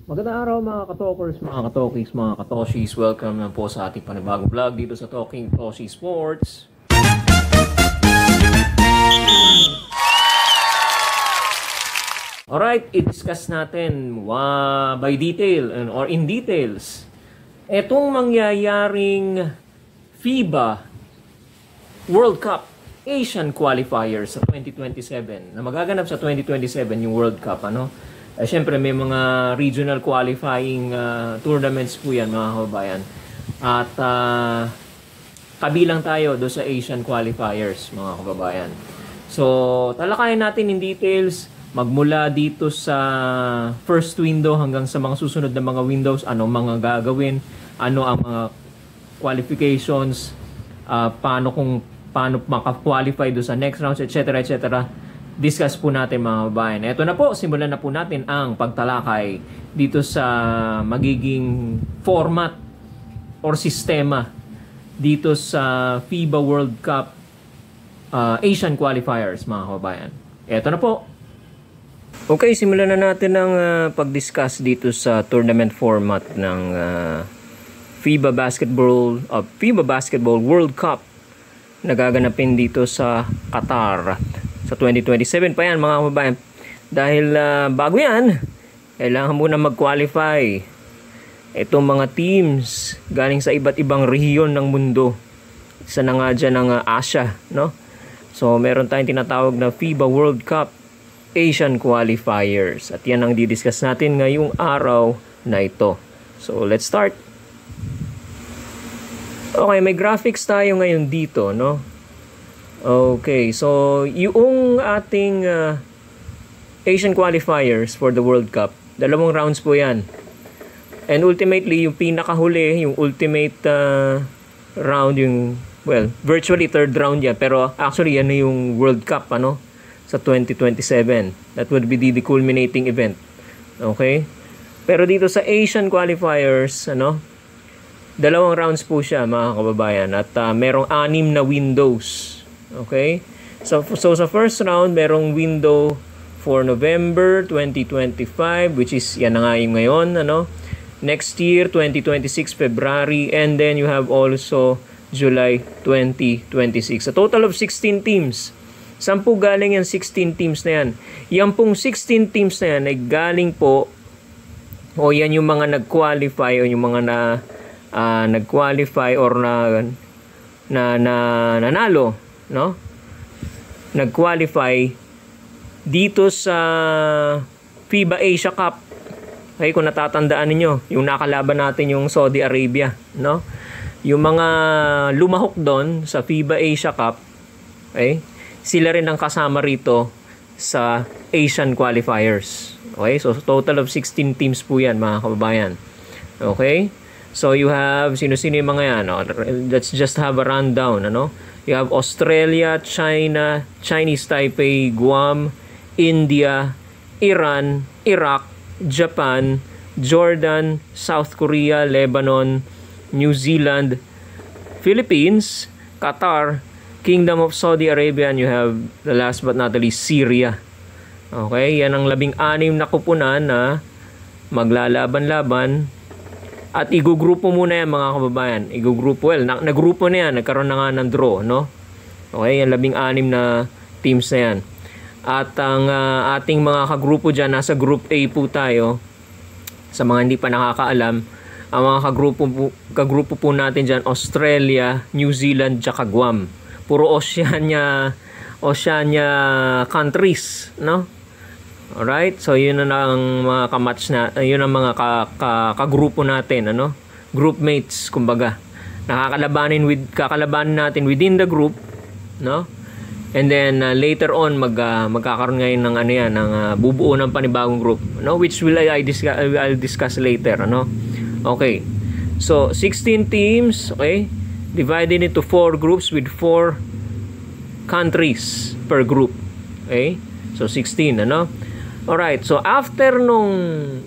Magandang araw mga katokers, mga katokis, mga katoshis. Welcome na po sa ating panibagong vlog dito sa Talking Toshi Sports. Alright, i-discuss natin by detail or in details etong mangyayaring FIBA World Cup Asian Qualifiers sa 2027 na magaganap sa 2027 yung World Cup, Siyempre may mga regional qualifying tournaments po yan mga kababayan. At kabilang tayo do sa Asian qualifiers mga kababayan. So talakayin natin in details magmula dito sa first window hanggang sa mga susunod na mga windows, ano mga gagawin, ano ang mga qualifications, paano maka-qualify do sa next rounds, etc. etc. Discuss po natin mga kababayan. Ito na po, simulan na po natin ang pagtalakay dito sa magiging format or sistema dito sa FIBA World Cup Asian Qualifiers mga kababayan. Ito na po. Okay, simulan na natin ang pag-discuss dito sa tournament format ng FIBA Basketball World Cup na gaganapin dito sa Qatar. Sa 2027 pa yan mga kababayan. Dahil bago yan, kailangan muna mag-qualify itong mga teams galing sa iba't ibang rehiyon ng mundo. Isa na nga dyan ng Asia, no? So meron tayong tinatawag na FIBA World Cup Asian Qualifiers. At yan ang didiscuss natin ngayong araw na ito. So let's start. Okay, may graphics tayo ngayon dito, no? Okay, so yung ating Asian qualifiers for the World Cup, dalawang rounds po yan. And ultimately, yung pinakahuli, yung ultimate round, virtually third round yan. Pero actually, yan na yung World Cup, sa 2027. That would be the culminating event. Okay? Pero dito sa Asian qualifiers, dalawang rounds po siya, mga kababayan. At merong 6 na windows. Okay? So sa first round, merong window for November 2025, which is yan na nga yung ngayon, Next year, 2026, February, and then you have also July 2026. A total of 16 teams. Saan po galing yung 16 teams na yan? Yan pong 16 teams na yan ay galing po, o yan yung mga nag-qualify, o yung mga nag-qualify or nanalo, no? Nag-qualify dito sa FIBA Asia Cup. Okay, kung natatandaan niyo, yung nakalaban natin yung Saudi Arabia, no? Yung mga lumahok doon sa FIBA Asia Cup, okay? Sila rin ang kasama rito sa Asian qualifiers. Okay? So total of 16 teams po 'yan, mga kababayan. Okay? So you have sino-sino yung mga yan, Let's just have a rundown, You have Australia, China, Chinese Taipei, Guam, India, Iran, Iraq, Japan, Jordan, South Korea, Lebanon, New Zealand, Philippines, Qatar, Kingdom of Saudi Arabia, and you have the last but not the least, Syria. Okay, yan ang 16 na kupunan na maglalaban-laban. At igugrupo muna yan, mga kababayan. Nagrupo na yan. Nagkaroon na nga ng draw, no? Okay, yan 16 na teams na yan. At ang ating mga kagrupo dyan, nasa Group A po tayo. Sa mga hindi pa nakakaalam, ang mga kagrupo po natin dyan, Australia, New Zealand, tsaka Guam. Puro Oceania countries, no? Alright, so yun na ang mga kamatch na, yun ang mga kagrupo natin, groupmates, kumbaga. Kakalabanin natin within the group, no? And then later on magkakaroon ngayon ng ng bubuo ng panibagong group, which I'll discuss later, Okay. So 16 teams, okay? Divided into 4 groups with 4 countries per group. Okay? So 16, Alright, so after nung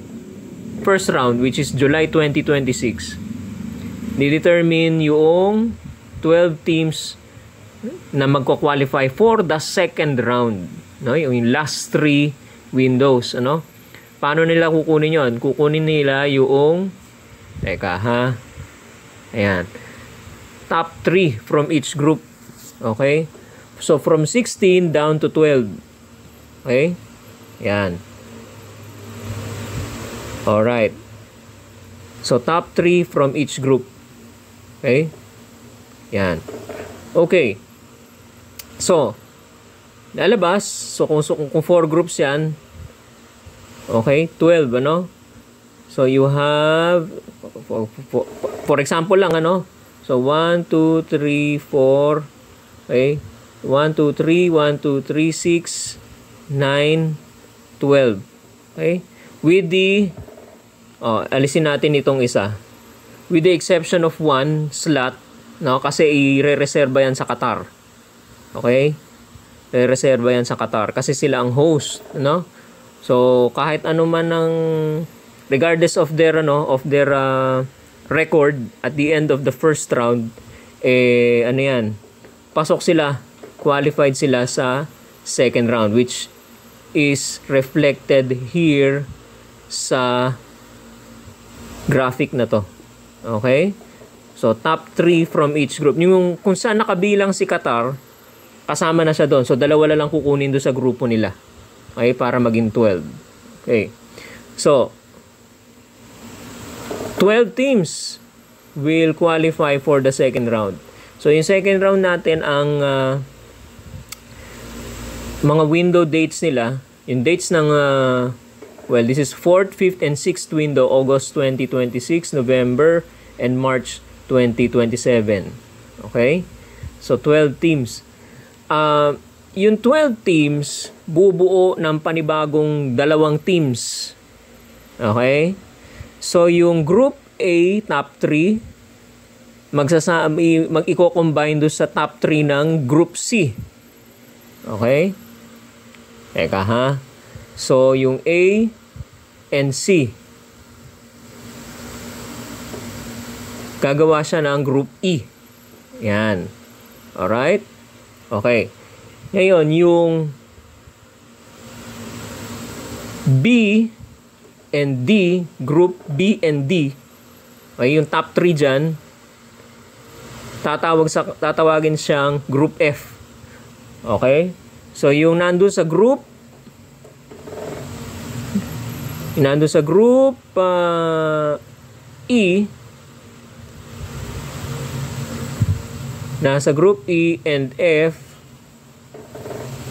first round, which is July 2026, didetermine yung 12 teams na magko-qualify for the second round, Yung last 3 windows, Paano nila kukunin yon? Kukunin nila yung, teka ha, ayan, top 3 from each group. Okay? So, from 16 down to 12. Okay? Yan. Alright. So, top 3 from each group. Okay? Yan. Okay. So, lalabas. So, kung 4 groups yan, okay, 12, ano? So, you have, for example lang, ano? So, 1, 2, 3, 4, okay? 1, 2, 3, 1, 2, 3, 6, 9, 12. Okay? With the, alisin natin itong isa. With the exception of 1 slot, no? Kasi i-re-reserva yan sa Qatar. Okay? I-reserva yan sa Qatar. Kasi sila ang host, no? So, kahit ano man ng, regardless of their, record at the end of the first round, ano yan, pasok sila, qualified sila sa second round, which is reflected here sa graphic na to. Okay? So, top 3 from each group. Yung kung saan nakabilang si Qatar, kasama na siya doon. So, dalawa lang kukunin doon sa grupo nila. Okay? Para maging 12. Okay. So, 12 teams will qualify for the second round. So, yung second round natin, ang mga window dates nila, yung dates ng, well, this is 4th, 5th, and 6th window, August 2026, November, and March 2027. Okay? So, 12 teams. Yung 12 teams, bubuo ng panibagong 2 teams. Okay? So, yung Group A, top 3, mag-i-combine doon sa top 3 ng Group C. Okay? Teka ha. So, yung A and C, gagawa siya ng Group E. Yan. Alright? Okay. Ngayon, yung B and D, Group B and D, okay, yung top 3 dyan, tatawagin siyang Group F. Okay? So, yung nandun sa group E, nasa Group E and F,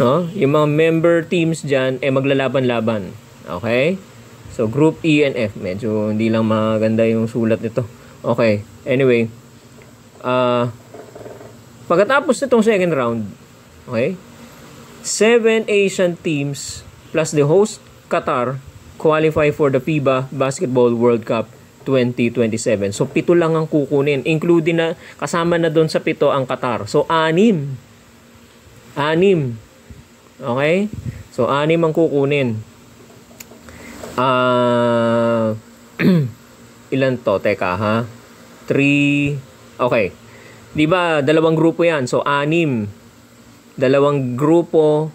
no? Yung mga member teams dyan, maglalaban-laban. Okay? So, Group E and F. Medyo hindi lang maganda yung sulat nito. Okay. Anyway. Pagkatapos nitong second round, okay, 7 Asian teams plus the host Qatar qualify for the FIBA Basketball World Cup 2027. So, 7 lang ang kukunin. Including na, kasama na doon sa 7 ang Qatar. So, 6. Okay? So, 6 ang kukunin. Ilan to? Teka ha? 3. Okay. Di ba, 2 grupo yan. So, 6. 2 grupo,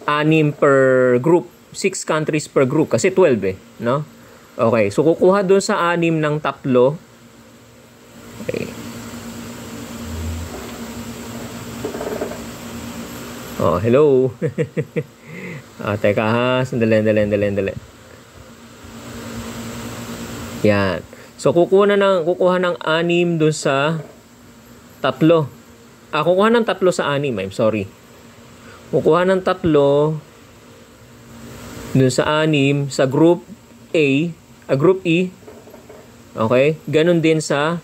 6 per group. 6 countries per group. Kasi 12 eh. No? Okay. So, kukuha doon sa 6 ng 3. Okay. Oh, hello. Teka ha. Sandali. Yan. So, kukuha ng 6 doon sa 3. Kukuha ng 3 sa 6. I'm sorry. Kukuha ng 3 dun sa 6 sa Group A, Group E. Okay? Ganon din sa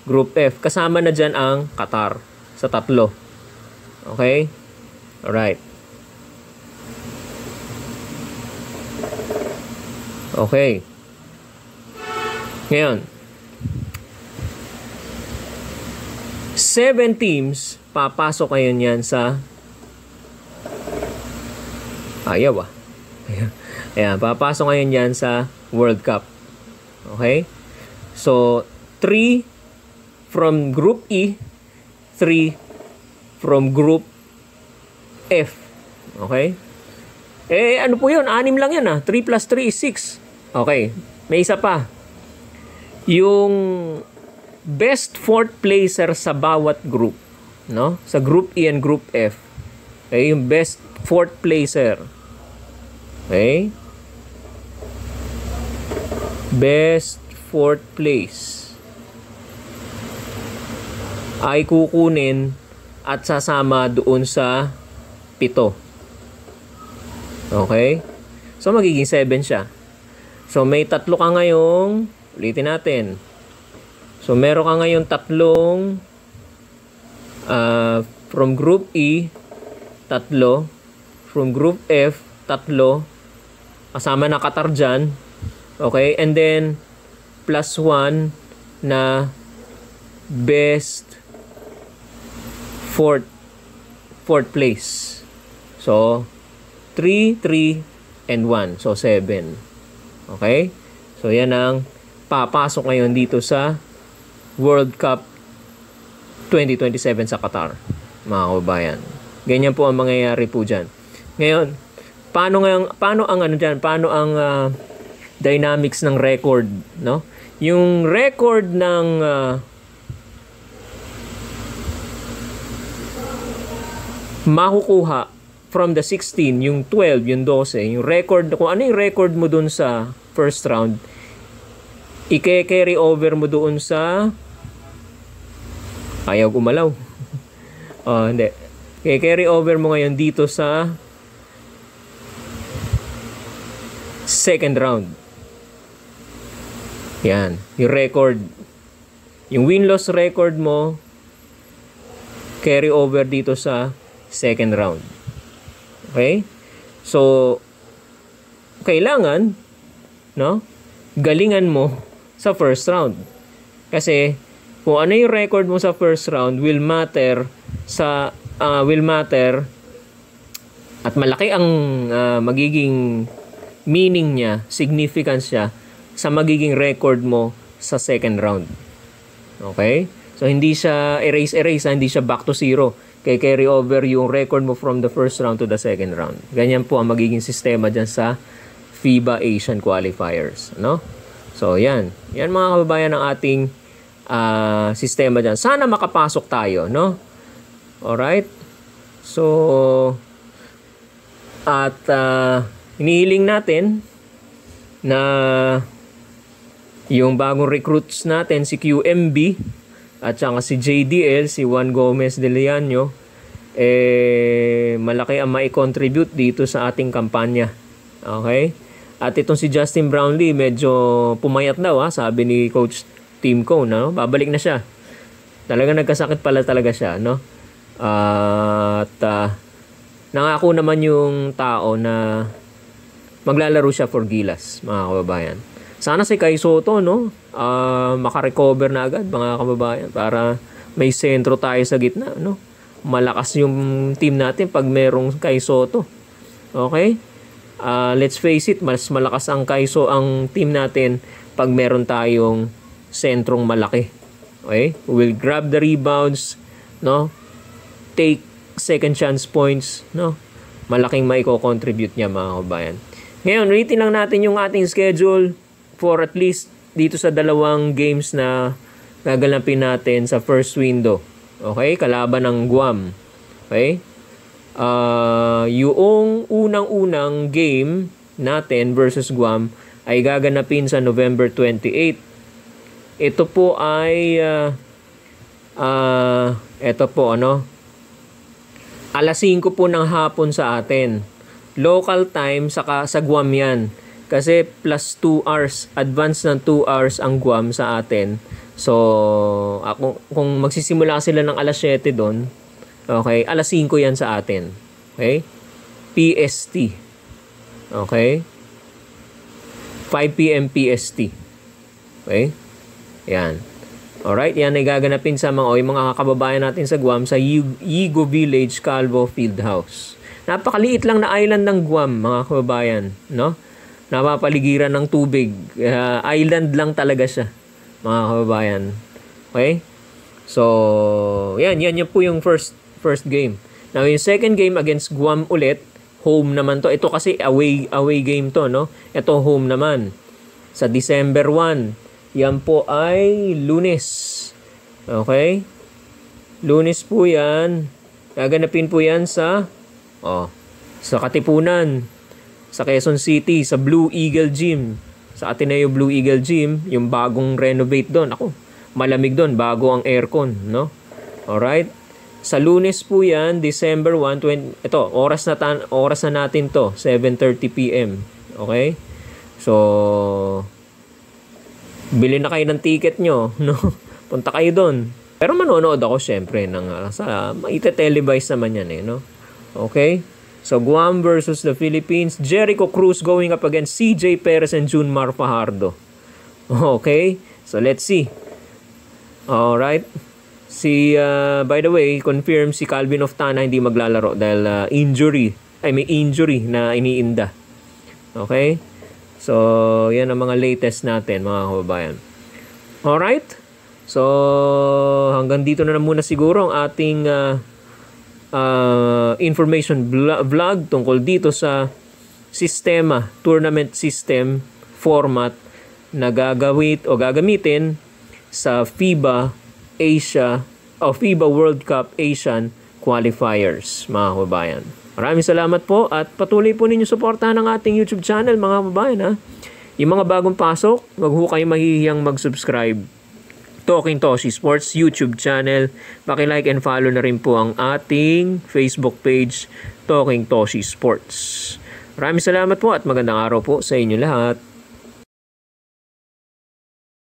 Group F. Kasama na dyan ang Qatar sa 3. Okay? Alright. Okay. Ngayon, 7 teams, papasok ngayon yan sa ayaw. Ayan, papasok ngayon yan sa World Cup. Okay? So, 3 from Group E, 3 from Group F. Okay? Ano po yun? 6 lang yan 3 plus 3 is 6. Okay. May isa pa. Yung best fourth placer sa bawat group. No? Sa Group E and Group F. Okay. Yung best fourth placer. Okay. Best fourth place ay kukunin at sasama doon sa 7. Okay? So, magiging 7 siya. So, may 3 ka ngayong, ulitin natin. So, meron ka ngayong 3 from Group E, 3. From Group F, 3. Kasama na Qatar dyan. Okay? And then, plus 1 na best fourth place. So, 3, 3, and 1. So, 7. Okay? So, yan ang papasok ngayon dito sa World Cup 2027 sa Qatar, mga kababayan. Ganyan po ang mangyayari po dyan. Ngayon, paano ang dynamics ng record, no? Yung record ng makukuha from the 16, yung 12, yung 12, yung record, kung ano yung record mo dun sa first round, i-carry over mo doon sa ayaw gumalaw. Hindi. I-carry over mo ngayon dito sa second round. Yan. Yung record. Yung win-loss record mo, carry over dito sa second round. Okay? So, kailangan, no? Galingan mo sa first round. Kasi, kung ano yung record mo sa first round will matter at malaki ang magiging meaning niya, significance niya sa magiging record mo sa second round. Okay? So, hindi siya erase, hindi siya back to zero. Kaya carry over yung record mo from the first round to the second round. Ganyan po ang magiging sistema dyan sa FIBA Asian Qualifiers. No? So, yan. Yan mga kababayan ang ating sistema dyan. Sana makapasok tayo. No? Alright? So, at hinihiling natin na yung bagong recruits natin, si QMB, at saka si JDL, si Juan Gomez de Leano, malaki ang mai-contribute dito sa ating kampanya. Okay? At itong si Justin Brownlee, medyo pumayat daw, sabi ni Coach Tim Cone, no? Babalik na siya. Talagang nagkasakit pala talaga siya, no? Nangako naman yung tao na maglalaro siya for Gilas, mga kababayan. Sana si Kai Soto, no? Makarecover na agad, mga kababayan, para may sentro tayo sa gitna, no? Malakas yung team natin pag merong Kai Soto. Okay? Let's face it, mas malakas ang ang team natin pag meron tayong sentrong malaki. Okay? We'll grab the rebounds, no? Take second chance points, no? Malaking maiko-contribute niya, mga kababayan. Ngayon, rating lang natin yung ating schedule for at least dito sa 2 games na gaganapin natin sa first window. Okay? Kalaban ng Guam. Okay? Yung unang-unang game natin versus Guam ay gaganapin sa November 28. Ito po ay alas 5 po ng hapon sa atin. Local time sa Guam yan. Kasi plus 2 hours, advance ng 2 hours ang Guam sa atin. So, kung magsisimula sila ng alas 7 doon, okay, alas 5 yan sa atin. Okay? PST. Okay? 5 p.m. PST. Okay? Yan. Alright, yan ay gaganapin sa mga kababayan natin sa Guam sa Yigo Village, Calvo Fieldhouse. Napakaliit lang na island ng Guam, mga kababayan, no? Napapaligiran ng tubig. Island lang talaga siya, mga kababayan. Okay? So, yan po yung first game. Now, yung second game against Guam ulit, home naman to. Ito kasi away game to, no? Ito home naman. Sa December 1, yan po ay Lunes. Okay? Lunes po yan. Gaganapin po yan sa Katipunan, sa Quezon City, sa Blue Eagle Gym. Sa Ateneo Blue Eagle Gym, yung bagong renovate doon. Ako, malamig doon, bago ang aircon, no? Alright? Sa Lunes po yan, December 1, ito, oras na natin to, 7:30 PM. Okay? So, bili na kayo ng ticket nyo, no? Punta kayo doon. Pero manonood ako syempre maite-televise naman yan no? Okay? So, Guam versus the Philippines. Jericho Cruz going up against CJ Perez and Junmar Fajardo. Okay? So, let's see. Alright. By the way, confirm si Calvin Oftana hindi maglalaro dahil may injury na iniinda. Okay? So, yan ang mga latest natin, mga kababayan. Alright? So, hanggang dito na muna siguro ang ating information vlog tungkol dito sa tournament system format na gagamitin sa FIBA World Cup Asian qualifiers, mga kababayan. Maraming salamat po at patuloy po ninyo suportahan ang ating YouTube channel, mga kababayan. Yung mga bagong pasok, wag ho kayong mahihiyang mag-subscribe. Talking Toshi Sports YouTube channel. Paki-like and follow na rin po ang ating Facebook page, Talking Toshi Sports. Maraming salamat po at magandang araw po sa inyo lahat.